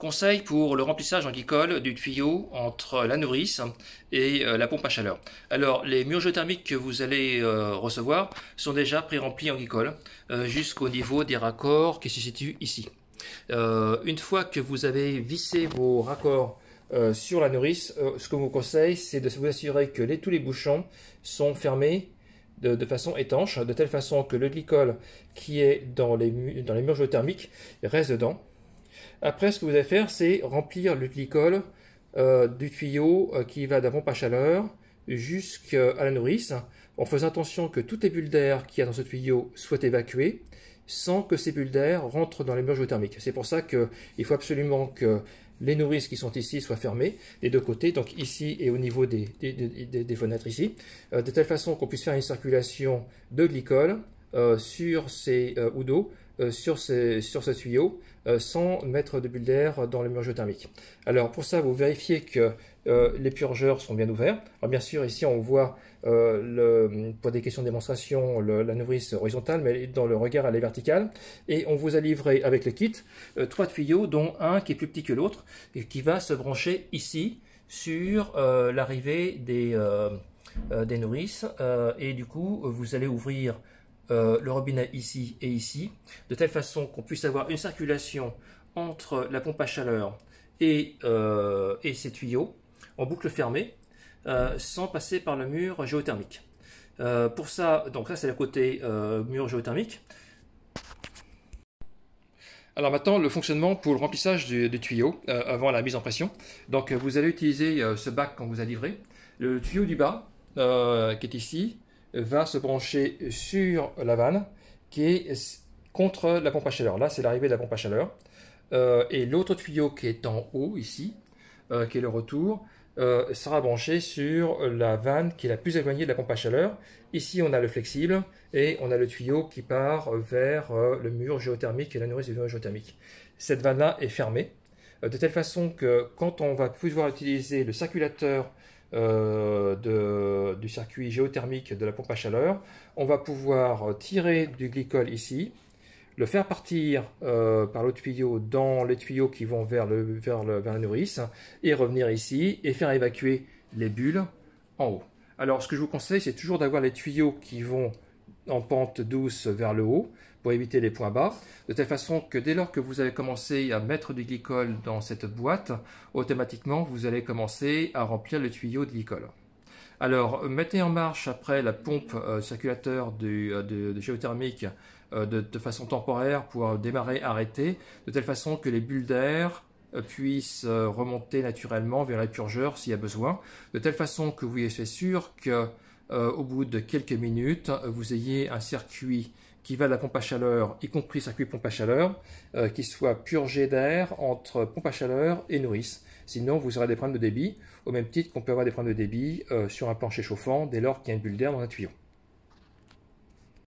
Conseil pour le remplissage en glycol du tuyau entre la nourrice et la pompe à chaleur. Alors, les murs géothermiques que vous allez recevoir sont déjà pré-remplis en glycol jusqu'au niveau des raccords qui se situent ici. Une fois que vous avez vissé vos raccords sur la nourrice, ce que je vous conseille, c'est de vous assurer que tous les bouchons sont fermés de façon étanche, de telle façon que le glycol qui est dans les murs géothermiques reste dedans. Après, ce que vous allez faire, c'est remplir le glycol du tuyau qui va de la pompe à chaleur jusqu'à la nourrice, en faisant attention que toutes les bulles d'air qu'il y a dans ce tuyau soient évacuées, sans que ces bulles d'air rentrent dans les murs géothermiques. C'est pour ça qu'il faut absolument que les nourrices qui sont ici soient fermées des deux côtés, donc ici et au niveau des fenêtres ici, de telle façon qu'on puisse faire une circulation de glycol sur ces ou d'eau sur ce tuyau sans mettre de bulles d'air dans le mur géothermique. Alors pour ça, vous vérifiez que les purgeurs sont bien ouverts. Alors bien sûr, ici on voit pour des questions de démonstration la nourrice horizontale, mais dans le regard elle est verticale. Et on vous a livré avec le kit 3 tuyaux, dont un qui est plus petit que l'autre, et qui va se brancher ici sur l'arrivée des nourrices. Et du coup, vous allez ouvrir le robinet ici et ici, de telle façon qu'on puisse avoir une circulation entre la pompe à chaleur et ces tuyaux en boucle fermée sans passer par le mur géothermique. Pour ça, donc ça c'est le côté mur géothermique. Alors maintenant, le fonctionnement pour le remplissage du tuyau avant la mise en pression. Donc vous allez utiliser ce bac qu'on vous a livré. Le tuyau du bas, qui est ici, va se brancher sur la vanne qui est contre la pompe à chaleur. Là, c'est l'arrivée de la pompe à chaleur. Et l'autre tuyau qui est en haut, ici, qui est le retour, sera branché sur la vanne qui est la plus éloignée de la pompe à chaleur. Ici, on a le flexible et on a le tuyau qui part vers le mur géothermique et la nourrice du mur géothermique. Cette vanne-là est fermée, de telle façon que quand on va pouvoir utiliser le circulateur du circuit géothermique de la pompe à chaleur, on va pouvoir tirer du glycol ici, le faire partir par le tuyau dans les tuyaux qui vont vers la nourrice et revenir ici et faire évacuer les bulles en haut. Alors ce que je vous conseille, c'est toujours d'avoir les tuyaux qui vont en pente douce vers le haut pour éviter les points bas, de telle façon que dès lors que vous avez commencé à mettre du glycol dans cette boîte, automatiquement vous allez commencer à remplir le tuyau de glycol. Alors mettez en marche après la pompe circulateur de géothermique de façon temporaire pour démarrer, arrêter, de telle façon que les bulles d'air puissent remonter naturellement vers les purgeurs s'il y a besoin, de telle façon que vous soyez sûr que au bout de quelques minutes, vous ayez un circuit qui va de la pompe à chaleur, y compris circuit pompe à chaleur, qui soit purgé d'air entre pompe à chaleur et nourrice. Sinon, vous aurez des problèmes de débit, au même titre qu'on peut avoir des problèmes de débit sur un plancher chauffant dès lors qu'il y a une bulle d'air dans un tuyau.